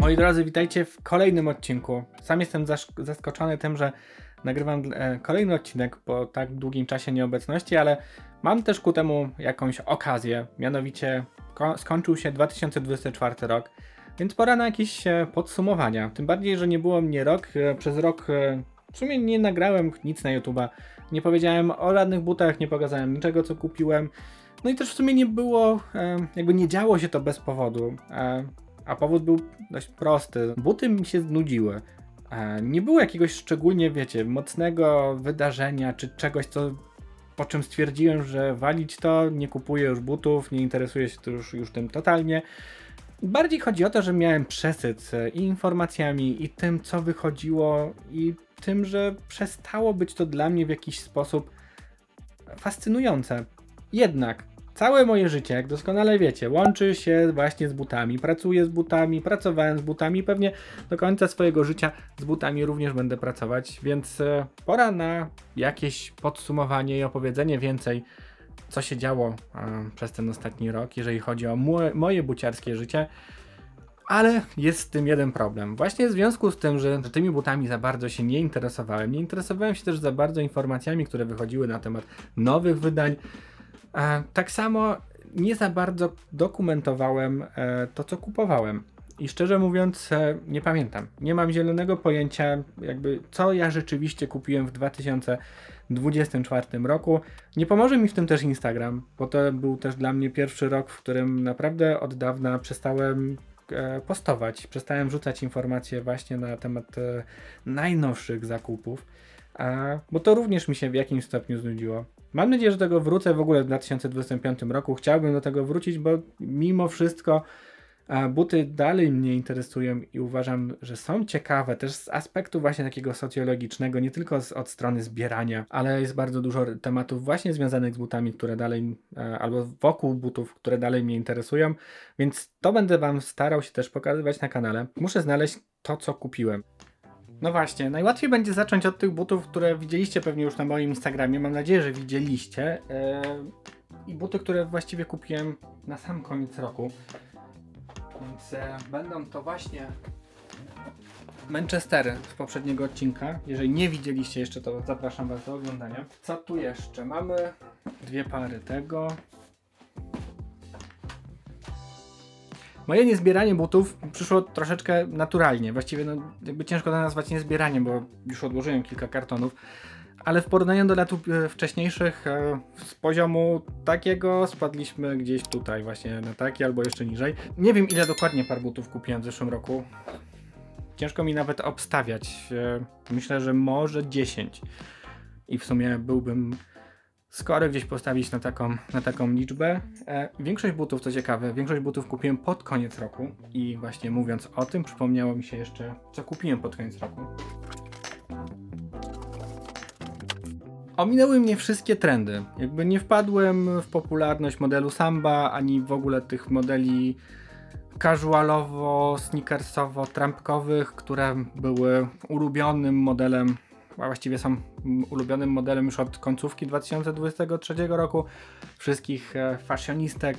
Moi drodzy, witajcie w kolejnym odcinku. Sam jestem zaskoczony tym, że nagrywam kolejny odcinek po tak długim czasie nieobecności, ale mam też ku temu jakąś okazję. Mianowicie skończył się 2024 rok, więc pora na jakieś podsumowania. Tym bardziej, że nie było mnie rok. Przez rok w sumie nie nagrałem nic na YouTube'a. Nie powiedziałem o żadnych butach, nie pokazałem niczego, co kupiłem. No i też w sumie nie było, jakby nie działo się to bez powodu. A powód był dość prosty. Buty mi się znudziły. Nie było jakiegoś szczególnie, wiecie, mocnego wydarzenia czy czegoś, po czym stwierdziłem, że walić to, nie kupuję już butów, nie interesuję się to już tym totalnie. Bardziej chodzi o to, że miałem przesyt i informacjami, i tym, co wychodziło, i tym, że przestało być to dla mnie w jakiś sposób fascynujące. Jednak całe moje życie, jak doskonale wiecie, łączy się właśnie z butami. Pracuję z butami, pracowałem z butami, pewnie do końca swojego życia z butami również będę pracować, więc pora na jakieś podsumowanie i opowiedzenie więcej, co się działo przez ten ostatni rok, jeżeli chodzi o moje buciarskie życie. Ale jest z tym jeden problem. Właśnie w związku z tym, że tymi butami za bardzo się nie interesowałem. Nie interesowałem się też za bardzo informacjami, które wychodziły na temat nowych wydań. Tak samo nie za bardzo dokumentowałem to, co kupowałem. I szczerze mówiąc, nie pamiętam. Nie mam zielonego pojęcia, jakby co ja rzeczywiście kupiłem w 2024 roku. Nie pomoże mi w tym też Instagram, bo to był też dla mnie pierwszy rok, w którym naprawdę od dawna przestałem postować. Przestałem wrzucać informacje właśnie na temat najnowszych zakupów, bo to również mi się w jakimś stopniu znudziło. Mam nadzieję, że do tego wrócę w ogóle w 2025 roku. Chciałbym do tego wrócić, bo mimo wszystko buty dalej mnie interesują i uważam, że są ciekawe też z aspektu właśnie takiego socjologicznego, nie tylko od strony zbierania, ale jest bardzo dużo tematów właśnie związanych z butami, które dalej, albo wokół butów, które dalej mnie interesują, więc to będę wam starał się też pokazywać na kanale. Muszę znaleźć to, co kupiłem. No właśnie, najłatwiej będzie zacząć od tych butów, które widzieliście pewnie już na moim Instagramie, mam nadzieję, że widzieliście, i buty, które właściwie kupiłem na sam koniec roku. Więc będą to właśnie Manchestery z poprzedniego odcinka. Jeżeli nie widzieliście jeszcze, to zapraszam was do oglądania. Co tu jeszcze? Mamy dwie pary tego. Moje niezbieranie butów przyszło troszeczkę naturalnie. Właściwie no, jakby ciężko to nazwać niezbieraniem, bo już odłożyłem kilka kartonów. Ale w porównaniu do lat wcześniejszych z poziomu takiego spadliśmy gdzieś tutaj właśnie na taki albo jeszcze niżej. Nie wiem, ile dokładnie par butów kupiłem w zeszłym roku. Ciężko mi nawet obstawiać. Myślę, że może 10. I w sumie byłbym skory gdzieś postawić na taką liczbę. Większość butów, co ciekawe, większość butów kupiłem pod koniec roku. I właśnie mówiąc o tym, przypomniało mi się jeszcze, co kupiłem pod koniec roku. Ominęły mnie wszystkie trendy. Jakby nie wpadłem w popularność modelu Samba, ani w ogóle tych modeli casualowo, sneakersowo, trampkowych, które były ulubionym modelem, a właściwie są ulubionym modelem już od końcówki 2023 roku. Wszystkich fashionistek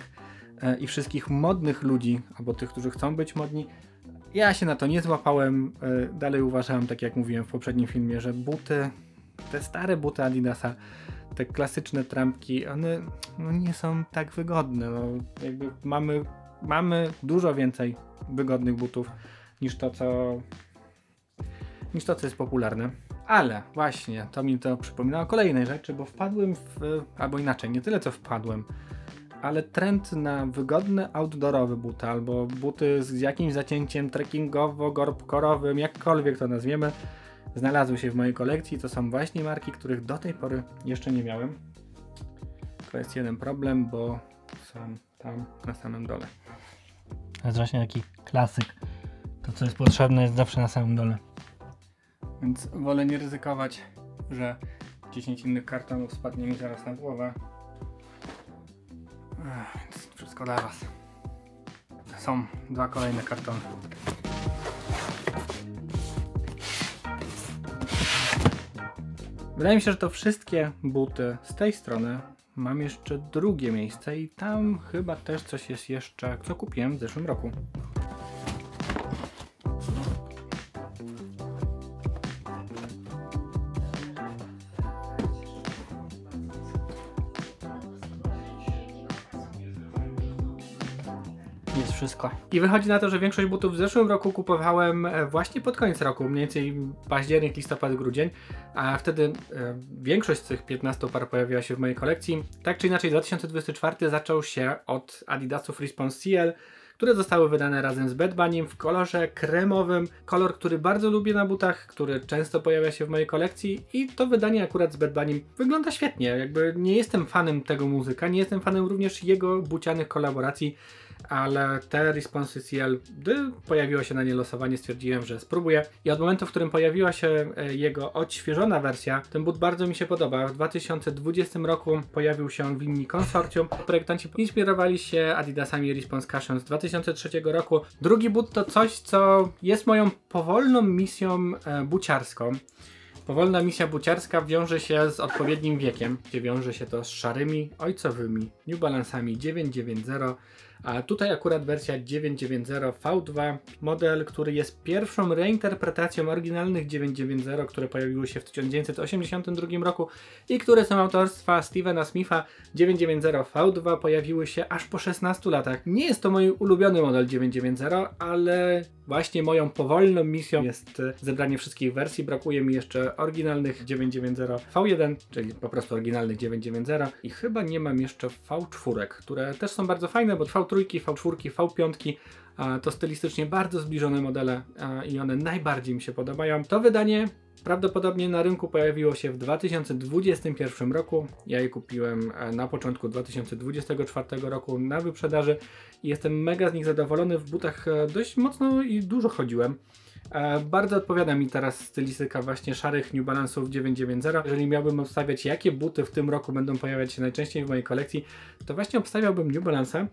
i wszystkich modnych ludzi, albo tych, którzy chcą być modni. Ja się na to nie złapałem. Dalej uważałem, tak jak mówiłem w poprzednim filmie, że buty, te stare buty Adidasa, te klasyczne trampki, one no, nie są tak wygodne. No, jakby mamy dużo więcej wygodnych butów niż to, co jest popularne. Ale właśnie, to mi to przypominało kolejnej rzeczy, bo wpadłem albo inaczej, nie tyle co wpadłem, ale trend na wygodne outdoorowe buty, albo buty z jakimś zacięciem trekkingowo-gorpkorowym, jakkolwiek to nazwiemy, znalazły się w mojej kolekcji. To są właśnie marki, których do tej pory jeszcze nie miałem. To jest jeden problem, bo są tam na samym dole. To jest właśnie taki klasyk. To, co jest potrzebne, jest zawsze na samym dole. Więc wolę nie ryzykować, że 10 innych kartonów spadnie mi zaraz na głowę. Więc wszystko dla was. Są dwa kolejne kartony. Wydaje mi się, że to wszystkie buty z tej strony. Mam jeszcze drugie miejsce i tam chyba też coś jest jeszcze, co kupiłem w zeszłym roku. jest wszystko. I wychodzi na to, że większość butów w zeszłym roku kupowałem właśnie pod koniec roku, mniej więcej październik, listopad, grudzień, a wtedy większość z tych 15 par pojawiła się w mojej kolekcji. Tak czy inaczej 2024 zaczął się od Adidasów Response CL, które zostały wydane razem z Bad Bunnym w kolorze kremowym. Kolor, który bardzo lubię na butach, który często pojawia się w mojej kolekcji i to wydanie akurat z Bad Bunnym wygląda świetnie. Jakby nie jestem fanem tego muzyka, nie jestem fanem również jego bucianych kolaboracji, ale te Response CL, gdy pojawiło się na nie losowanie, stwierdziłem, że spróbuję. I od momentu, w którym pojawiła się jego odświeżona wersja, ten but bardzo mi się podoba. W 2020 roku pojawił się on w linii Consortium. Projektanci inspirowali się Adidasami Response Cushion z 2003 roku. Drugi but to coś, co jest moją powolną misją buciarską. Powolna misja buciarska wiąże się z odpowiednim wiekiem, gdzie wiąże się to z szarymi, ojcowymi New Balance'ami 990, a tutaj akurat wersja 990 V2, model, który jest pierwszą reinterpretacją oryginalnych 990, które pojawiły się w 1982 roku i które są autorstwa Stevena Smitha. 990 V2 pojawiły się aż po 16 latach. Nie jest to mój ulubiony model 990, ale właśnie moją powolną misją jest zebranie wszystkich wersji. Brakuje mi jeszcze oryginalnych 990 V1, czyli po prostu oryginalnych 990 i chyba nie mam jeszcze V4, które też są bardzo fajne, bo V3, V4, V5 to stylistycznie bardzo zbliżone modele i one najbardziej mi się podobają. To wydanie prawdopodobnie na rynku pojawiło się w 2021 roku. Ja je kupiłem na początku 2024 roku na wyprzedaży i jestem mega z nich zadowolony. W butach dość mocno i dużo chodziłem. Bardzo odpowiada mi teraz stylistyka właśnie szarych New Balance'ów 990. Jeżeli miałbym obstawiać, jakie buty w tym roku będą pojawiać się najczęściej w mojej kolekcji, to właśnie obstawiałbym New Balance'a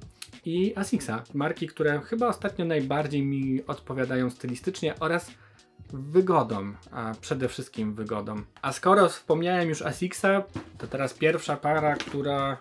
i Asics'a. Marki, które chyba ostatnio najbardziej mi odpowiadają stylistycznie oraz wygodą, a przede wszystkim wygodą. A skoro wspomniałem już Asics'a, to teraz pierwsza para, która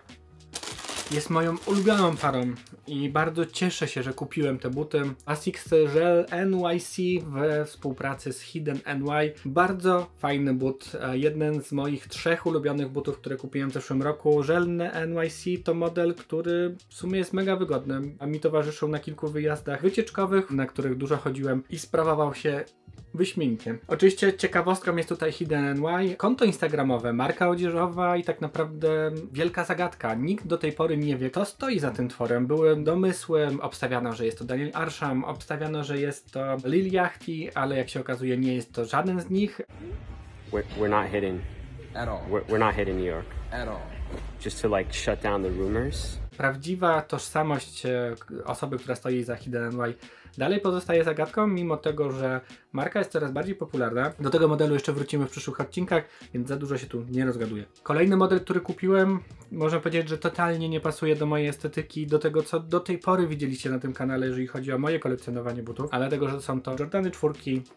jest moją ulubioną parą i bardzo cieszę się, że kupiłem te buty. Asics Gel NYC we współpracy z Hidden NY. Bardzo fajny but. Jeden z moich 3 ulubionych butów, które kupiłem w zeszłym roku. Gel NYC to model, który w sumie jest mega wygodny, a mi towarzyszył na kilku wyjazdach wycieczkowych, na których dużo chodziłem i sprawował się wyśmienicie. Oczywiście ciekawostką jest tutaj Hidden NY, konto instagramowe, marka odzieżowa i tak naprawdę wielka zagadka. Nikt do tej pory nie wie, kto stoi za tym tworem. Były domysły, obstawiano, że jest to Daniel Arsham, obstawiano, że jest to Lil Yachty, ale jak się okazuje, nie jest to żaden z nich. We're not hidden at all. We're not hidden New York. At all. Just to like shut down the rumors. Prawdziwa tożsamość osoby, która stoi za Hidden NY dalej pozostaje zagadką, mimo tego, że marka jest coraz bardziej popularna. Do tego modelu jeszcze wrócimy w przyszłych odcinkach, więc za dużo się tu nie rozgaduję. Kolejny model, który kupiłem, można powiedzieć, że totalnie nie pasuje do mojej estetyki, do tego, co do tej pory widzieliście na tym kanale, jeżeli chodzi o moje kolekcjonowanie butów, ale dlatego, że są to Jordany 4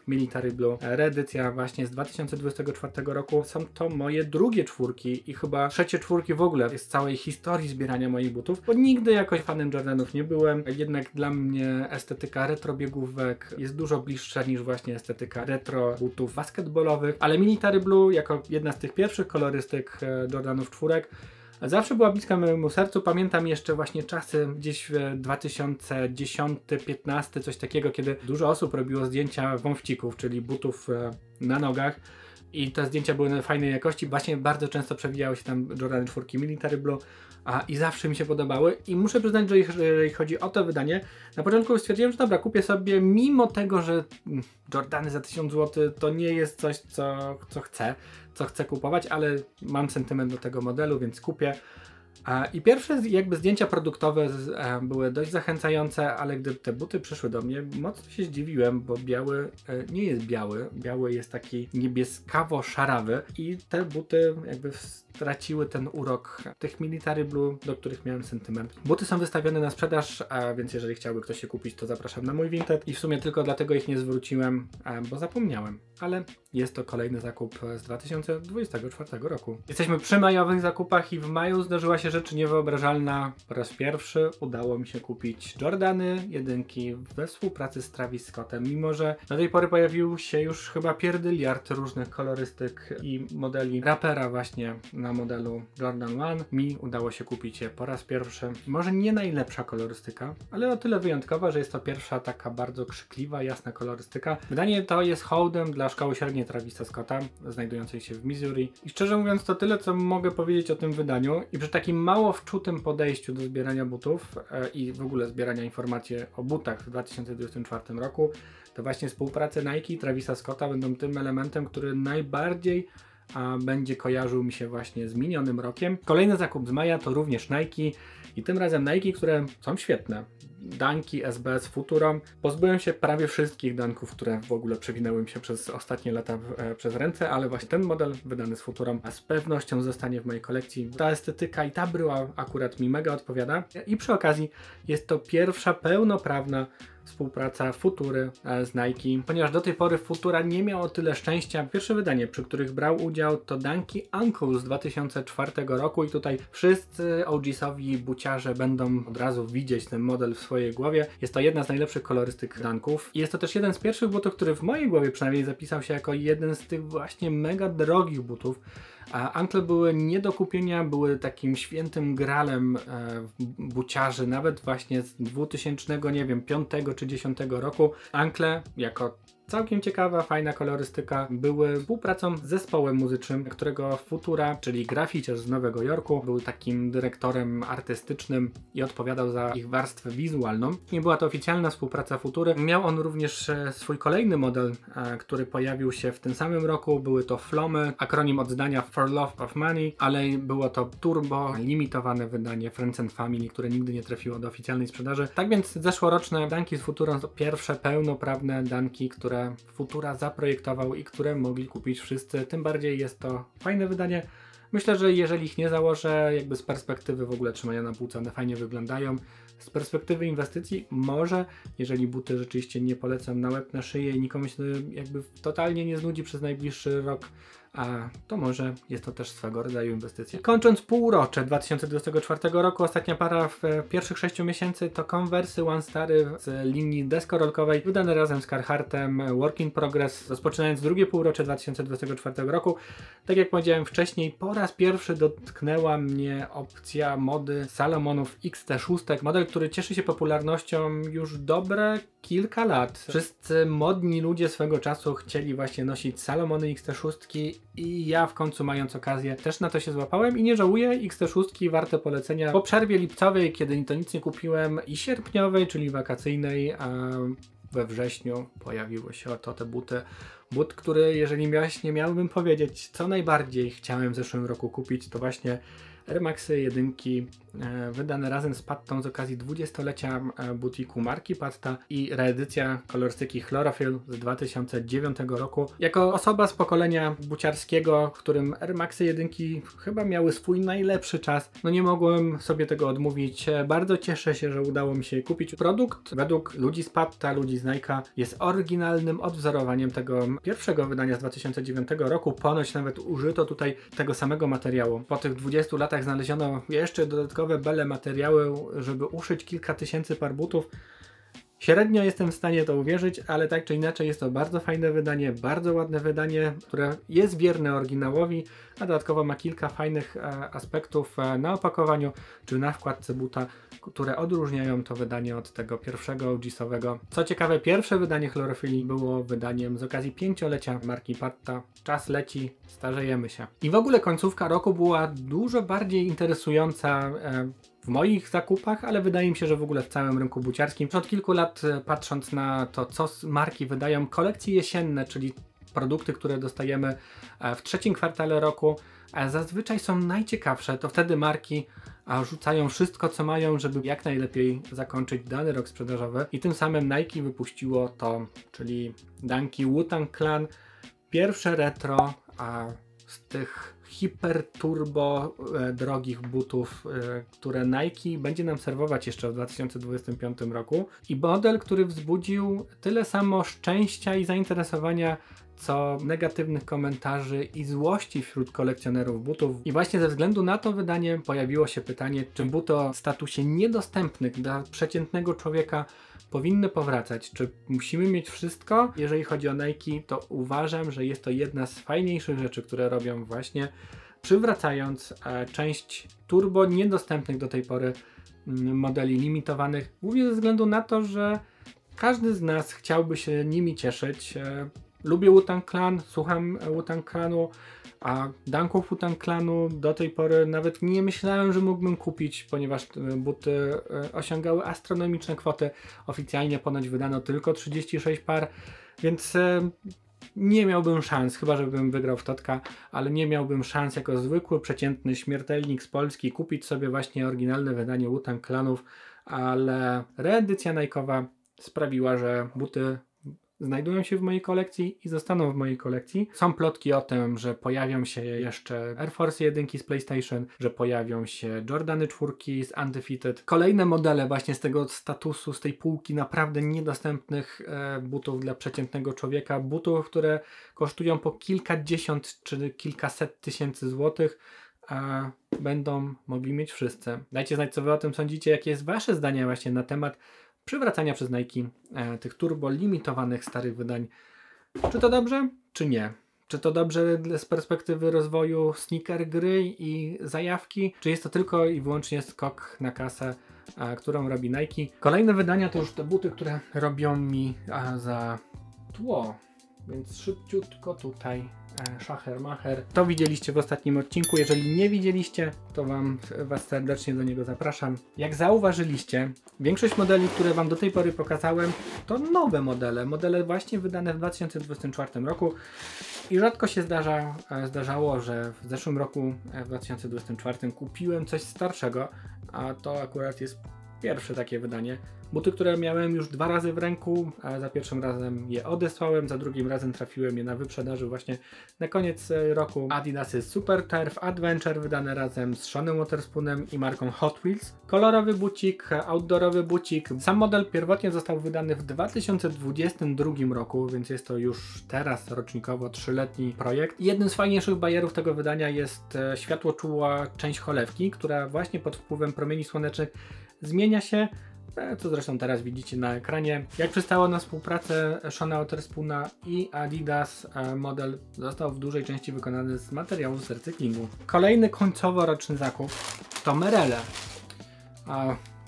Military Blue, reedycja właśnie z 2024 roku. Są to moje drugie 4 i chyba trzecie 4 w ogóle z całej historii zbierania moich butów, bo nigdy jakoś fanem Jordanów nie byłem, jednak dla mnie estetyka retro biegówek jest dużo bliższa niż właśnie estetyka retro butów basketballowych, ale Military Blue jako jedna z tych pierwszych kolorystyk Jordanów 4 zawsze była bliska mojemu sercu. Pamiętam jeszcze właśnie czasy gdzieś w 2010-15, coś takiego, kiedy dużo osób robiło zdjęcia wąwcików, czyli butów na nogach. I te zdjęcia były fajnej jakości. Właśnie bardzo często przewijały się tam Jordany 4 Military Blue i zawsze mi się podobały. I muszę przyznać, że jeżeli chodzi o to wydanie, na początku stwierdziłem, że dobra, kupię sobie, mimo tego, że Jordany za 1000 zł to nie jest coś, co chcę kupować, ale mam sentyment do tego modelu, więc kupię. I pierwsze jakby zdjęcia produktowe były dość zachęcające, ale gdy te buty przyszły do mnie, mocno się zdziwiłem, bo biały nie jest biały. Biały jest taki niebieskawo-szarawy i te buty jakby straciły ten urok tych Military Blue, do których miałem sentyment. Buty są wystawione na sprzedaż, więc jeżeli chciałby ktoś się kupić, to zapraszam na mój Vinted i w sumie tylko dlatego ich nie zwróciłem, bo zapomniałem. Ale jest to kolejny zakup z 2024 roku. Jesteśmy przy majowych zakupach i w maju zdarzyła się rzecz niewyobrażalna. Po raz pierwszy udało mi się kupić Jordany 1 we współpracy z Travis Scottem, mimo że do tej pory pojawił się już chyba pierdyliard różnych kolorystyk i modeli rapera właśnie na modelu Jordan 1. Mi udało się kupić je po raz pierwszy. Może nie najlepsza kolorystyka, ale o tyle wyjątkowa, że jest to pierwsza taka bardzo krzykliwa, jasna kolorystyka. Wydanie to jest hołdem dla szkoły średniej Travisa Scotta, znajdującej się w Missouri. I szczerze mówiąc to tyle, co mogę powiedzieć o tym wydaniu. I przy takim mało wczutym podejściu do zbierania butów i w ogóle zbierania informacji o butach w 2024 roku, to właśnie współprace Nike i Travisa Scotta będą tym elementem, który najbardziej będzie kojarzył mi się właśnie z minionym rokiem. Kolejny zakup z maja to również Nike i tym razem Nike, które są świetne. Dunki SBS Futuro. Pozbyłem się prawie wszystkich dunków, które w ogóle przewinęły mi się przez ostatnie lata przez ręce, ale właśnie ten model wydany z Futurą z pewnością zostanie w mojej kolekcji. Ta estetyka i ta bryła akurat mi mega odpowiada i przy okazji jest to pierwsza pełnoprawna współpraca Futury z Nike, ponieważ do tej pory Futura nie miało tyle szczęścia. Pierwsze wydanie, przy których brał udział, to Dunki Uncle z 2004 roku i tutaj wszyscy OGs-owi buciarze będą od razu widzieć ten model w swojej głowie. Jest to jedna z najlepszych kolorystyk Dunków i jest to też jeden z pierwszych butów, który w mojej głowie przynajmniej zapisał się jako jeden z tych właśnie mega drogich butów. A Uncle były nie do kupienia, były takim świętym gralem buciarzy, nawet właśnie z 2000, nie wiem, 5 czy 10 roku. Uncle jako całkiem ciekawa, fajna kolorystyka były współpracą z zespołem muzycznym, którego Futura, czyli graficiarz z Nowego Jorku, był takim dyrektorem artystycznym i odpowiadał za ich warstwę wizualną. Nie była to oficjalna współpraca Futury. Miał on również swój kolejny model, który pojawił się w tym samym roku. Były to Flomy, akronim od zdania For Love of Money, ale było to turbo limitowane wydanie Friends and Family, które nigdy nie trafiło do oficjalnej sprzedaży. Tak więc zeszłoroczne Dunki z Futurą to pierwsze pełnoprawne Dunki, które Futura zaprojektował i które mogli kupić wszyscy. Tym bardziej jest to fajne wydanie. Myślę, że jeżeli ich nie założę, jakby z perspektywy w ogóle trzymania na półce, one fajnie wyglądają. Z perspektywy inwestycji może, jeżeli buty rzeczywiście nie polecam na łeb, na szyję i nikomu się jakby totalnie nie znudzi przez najbliższy rok, a to może jest to też swego rodzaju inwestycja. Kończąc półrocze 2024 roku, ostatnia para w pierwszych 6 miesięcy to Converse One Stary z linii deskorolkowej, wydane razem z Carharttem, Work in Progress, rozpoczynając drugie półrocze 2024 roku. Tak jak powiedziałem wcześniej, po raz pierwszy dotknęła mnie opcja mody Salomonów XT6, model, który cieszy się popularnością już dobre kilka lat. Wszyscy modni ludzie swego czasu chcieli właśnie nosić Salomony XT6 i ja w końcu, mając okazję, też na to się złapałem i nie żałuję. XT6 warte polecenia. Po przerwie lipcowej, kiedy to nic nie kupiłem, i sierpniowej, czyli wakacyjnej, a we wrześniu pojawiły się oto te buty. But, który, jeżeli miałbym powiedzieć, co najbardziej chciałem w zeszłym roku kupić, to właśnie Air Maxy 1 wydane razem z Pattą z okazji 20-lecia butiku marki Patta i reedycja kolorystyki Chlorophyll z 2009 roku. Jako osoba z pokolenia buciarskiego, w którym Air Maxy 1 chyba miały swój najlepszy czas, no nie mogłem sobie tego odmówić. Bardzo cieszę się, że udało mi się kupić. Produkt według ludzi z Patta, ludzi z Nike'a jest oryginalnym odwzorowaniem tego pierwszego wydania z 2009 roku. Ponoć nawet użyto tutaj tego samego materiału. Po tych 20 latach znaleziono jeszcze dodatkowe bele materiały, żeby uszyć kilka tysięcy par butów. Średnio jestem w stanie to uwierzyć, ale tak czy inaczej jest to bardzo fajne wydanie, bardzo ładne wydanie, które jest wierne oryginałowi, a dodatkowo ma kilka fajnych aspektów na opakowaniu czy na wkładce buta, które odróżniają to wydanie od tego pierwszego OG-sowego. Co ciekawe, pierwsze wydanie Chlorophyll było wydaniem z okazji 5-lecia marki Patta. Czas leci, starzejemy się. I w ogóle końcówka roku była dużo bardziej interesująca w moich zakupach, ale wydaje mi się, że w ogóle w całym rynku buciarskim. Od kilku lat, patrząc na to, co marki wydają, kolekcje jesienne, czyli produkty, które dostajemy w trzecim kwartale roku, zazwyczaj są najciekawsze. To wtedy marki rzucają wszystko, co mają, żeby jak najlepiej zakończyć dany rok sprzedażowy. I tym samym Nike wypuściło to, czyli Dunki Wu-Tang Clan, pierwsze retro z tych hiperturbo drogich butów, które Nike będzie nam serwować jeszcze w 2025 roku i model, który wzbudził tyle samo szczęścia i zainteresowania co negatywnych komentarzy i złości wśród kolekcjonerów butów. I właśnie ze względu na to wydanie pojawiło się pytanie, czy buty o statusie niedostępnych dla przeciętnego człowieka powinny powracać. Czy musimy mieć wszystko? Jeżeli chodzi o Nike, to uważam, że jest to jedna z fajniejszych rzeczy, które robią właśnie, przywracając część turbo niedostępnych do tej pory modeli limitowanych. Głównie ze względu na to, że każdy z nas chciałby się nimi cieszyć. Lubię Wu-Tang Clan, słucham Wu-Tang Clanu, a dunków Wu-Tang Clanu do tej pory nawet nie myślałem, że mógłbym kupić, ponieważ buty osiągały astronomiczne kwoty. Oficjalnie ponoć wydano tylko 36 par, więc nie miałbym szans, chyba żebym wygrał w Totka, ale nie miałbym szans jako zwykły, przeciętny śmiertelnik z Polski kupić sobie właśnie oryginalne wydanie Wu-Tang Clanów, ale reedycja Nike'owa sprawiła, że buty znajdują się w mojej kolekcji i zostaną w mojej kolekcji. Są plotki o tym, że pojawią się jeszcze Air Force 1 z PlayStation, że pojawią się Jordany 4 z Undefeated. Kolejne modele właśnie z tego statusu, z tej półki naprawdę niedostępnych butów dla przeciętnego człowieka. Butów, które kosztują po kilkadziesiąt czy kilkaset tysięcy złotych, a będą mogli mieć wszyscy. Dajcie znać, co wy o tym sądzicie, jakie jest wasze zdanie właśnie na temat przywracania przez Nike tych turbo limitowanych starych wydań. Czy to dobrze, czy nie? Czy to dobrze z perspektywy rozwoju sneaker gry i zajawki? Czy jest to tylko i wyłącznie skok na kasę, którą robi Nike? Kolejne wydania to już te buty, które robią mi za tło. Więc szybciutko tutaj Schachermacher. To widzieliście w ostatnim odcinku. Jeżeli nie widzieliście, to was serdecznie do niego zapraszam. Jak zauważyliście, większość modeli, które wam do tej pory pokazałem, to nowe modele. Modele właśnie wydane w 2024 roku. I rzadko się zdarzało, że w zeszłym roku, w 2024, kupiłem coś starszego, a to akurat jest pierwsze takie wydanie. Buty, które miałem już 2 razy w ręku, a za pierwszym razem je odesłałem, za drugim razem trafiłem je na wyprzedaży właśnie na koniec roku. Adidasy Super Turf Adventure wydane razem z Seanem Wotherspoonem i marką Hot Wheels. Kolorowy bucik, outdoorowy bucik. Sam model pierwotnie został wydany w 2022 roku, więc jest to już teraz rocznikowo 3-letni projekt. Jednym z fajniejszych bajerów tego wydania jest światłoczuła część cholewki, która właśnie pod wpływem promieni słonecznych zmienia się, co zresztą teraz widzicie na ekranie. Jak przystało na współpracę Seana Wotherspoona i Adidas, model został w dużej części wykonany z materiału z recyklingu. Kolejny końcowo-roczny zakup to Merrell.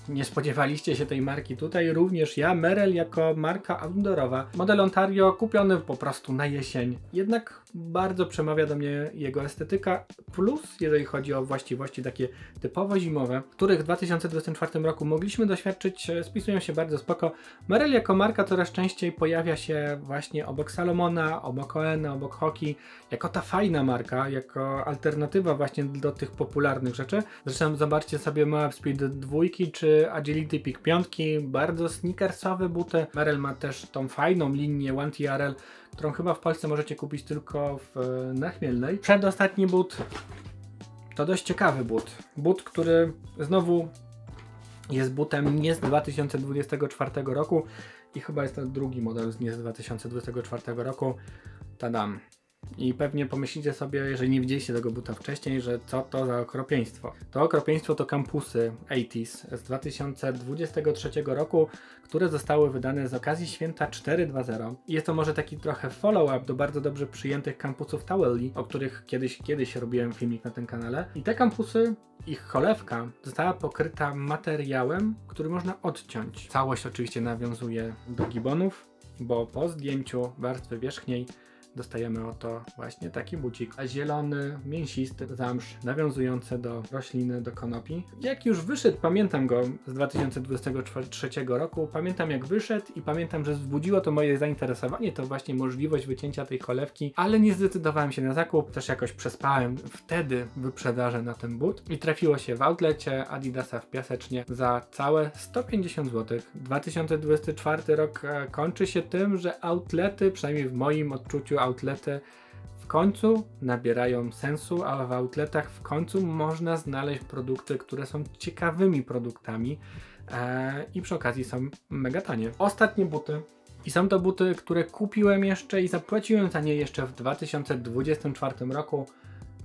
Nie spodziewaliście się tej marki tutaj, również ja. Merrell jako marka outdoorowa. Model Ontario kupiony po prostu na jesień. Jednak bardzo przemawia do mnie jego estetyka, plus jeżeli chodzi o właściwości takie typowo zimowe, których w 2024 roku mogliśmy doświadczyć, spisują się bardzo spoko. Merrell jako marka coraz częściej pojawia się właśnie obok Salomona, obok Oena, obok Hoki, jako ta fajna marka, jako alternatywa właśnie do tych popularnych rzeczy. Zresztą zobaczcie sobie Moab Speed 2 czy Agility Peak 5, bardzo sneakersowe buty. Merrell ma też tą fajną linię One TRL, którą chyba w Polsce możecie kupić tylko na Chmielnej. Przedostatni but to dość ciekawy but. But, który znowu jest butem nie z 2024 roku i chyba jest to drugi model nie z 2024 roku. Tadam. I pewnie pomyślicie sobie, jeżeli nie widzieliście tego buta wcześniej, że co to za okropieństwo. To okropieństwo to kampusy 80s z 2023 roku, które zostały wydane z okazji święta 4.2.0. Jest to może taki trochę follow-up do bardzo dobrze przyjętych kampusów Towelli, o których kiedyś robiłem filmik na tym kanale. I te kampusy, ich cholewka została pokryta materiałem, który można odciąć. Całość oczywiście nawiązuje do gibonów, bo po zdjęciu warstwy wierzchniej dostajemy oto właśnie taki bucik. A zielony, mięsisty zamsz nawiązujący do rośliny, do konopi. Jak już wyszedł, pamiętam go z 2023 roku, pamiętam jak wyszedł i pamiętam, że wzbudziło to moje zainteresowanie, to właśnie możliwość wycięcia tej cholewki, ale nie zdecydowałem się na zakup, też jakoś przespałem wtedy wyprzedażę na ten but i trafiło się w outlecie Adidasa w Piasecznie za całe 150 zł. 2024 rok kończy się tym, że outlety, przynajmniej w moim odczuciu outlety w końcu nabierają sensu, a w outletach w końcu można znaleźć produkty, które są ciekawymi produktami i przy okazji są mega tanie. Ostatnie buty. I są to buty, które kupiłem jeszcze i zapłaciłem za nie jeszcze w 2024 roku,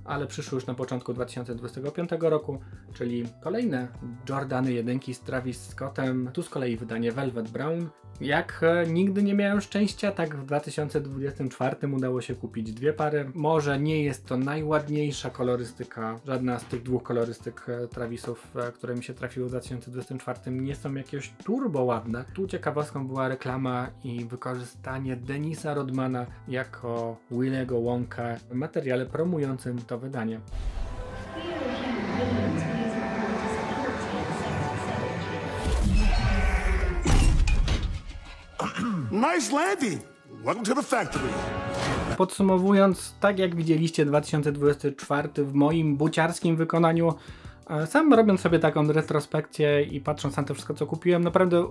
ale przyszły już na początku 2025 roku, czyli kolejne Jordany 1 z Travis Scottem, tu z kolei wydanie Velvet Brown. Jak nigdy nie miałem szczęścia, tak w 2024 udało się kupić dwie pary. Może nie jest to najładniejsza kolorystyka, żadna z tych dwóch kolorystyk Travisów, które mi się trafiły w 2024 nie są jakieś turbo ładne. Tu ciekawostką była reklama i wykorzystanie Denisa Rodmana jako Willy'ego Wonka w materiale promującym to wydanie. Nice landing. Welcome to the factory. Podsumowując, tak jak widzieliście 2024 w moim buciarskim wykonaniu, sam robiąc sobie taką retrospekcję i patrząc na to wszystko, co kupiłem, naprawdę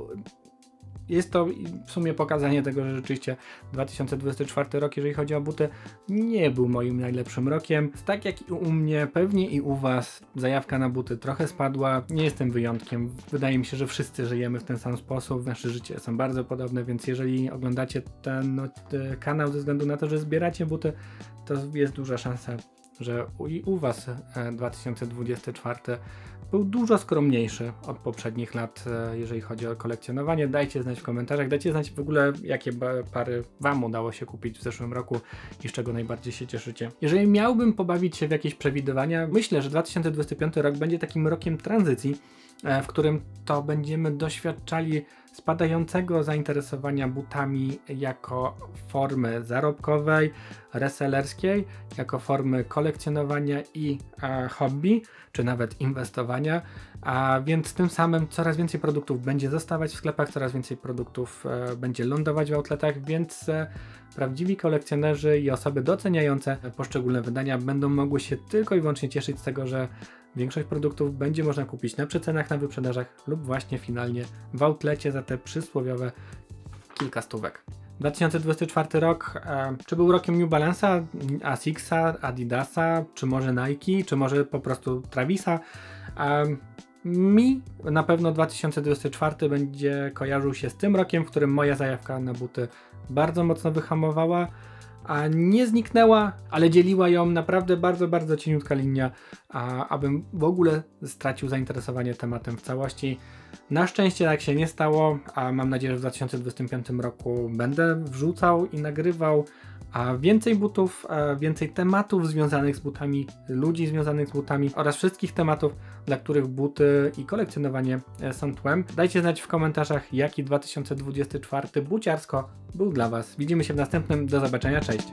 jest to w sumie pokazanie tego, że rzeczywiście 2024 rok, jeżeli chodzi o buty, nie był moim najlepszym rokiem. Tak jak i u mnie, pewnie i u Was, zajawka na buty trochę spadła. Nie jestem wyjątkiem. Wydaje mi się, że wszyscy żyjemy w ten sam sposób. Nasze życie są bardzo podobne, więc jeżeli oglądacie ten kanał ze względu na to, że zbieracie buty, to jest duża szansa, że i u Was 2024 był dużo skromniejszy od poprzednich lat, jeżeli chodzi o kolekcjonowanie. Dajcie znać w komentarzach, dajcie znać w ogóle, jakie pary Wam udało się kupić w zeszłym roku i z czego najbardziej się cieszycie. Jeżeli miałbym pobawić się w jakieś przewidywania, myślę, że 2025 rok będzie takim rokiem tranzycji, w którym to będziemy doświadczali spadającego zainteresowania butami jako formy zarobkowej, resellerskiej, jako formy kolekcjonowania i hobby, czy nawet inwestowania, a więc tym samym coraz więcej produktów będzie zostawać w sklepach, coraz więcej produktów będzie lądować w outletach, więc prawdziwi kolekcjonerzy i osoby doceniające poszczególne wydania będą mogły się tylko i wyłącznie cieszyć z tego, że większość produktów będzie można kupić na przecenach, na wyprzedażach lub właśnie finalnie w outlecie za te przysłowiowe kilka stówek. 2024 rok, czy był rokiem New Balance'a, Asics'a, Adidas'a, czy może Nike, czy może po prostu Travisa? Mi na pewno 2024 będzie kojarzył się z tym rokiem, w którym moja zajawka na buty bardzo mocno wyhamowała, a nie zniknęła, ale dzieliła ją naprawdę bardzo, bardzo cieniutka linia, abym w ogóle stracił zainteresowanie tematem w całości. Na szczęście tak się nie stało, a mam nadzieję, że w 2025 roku będę wrzucał i nagrywał więcej butów, więcej tematów związanych z butami, ludzi związanych z butami oraz wszystkich tematów, dla których buty i kolekcjonowanie są tłem. Dajcie znać w komentarzach, jaki 2024 buciarsko był dla Was. Widzimy się w następnym. Do zobaczenia, cześć!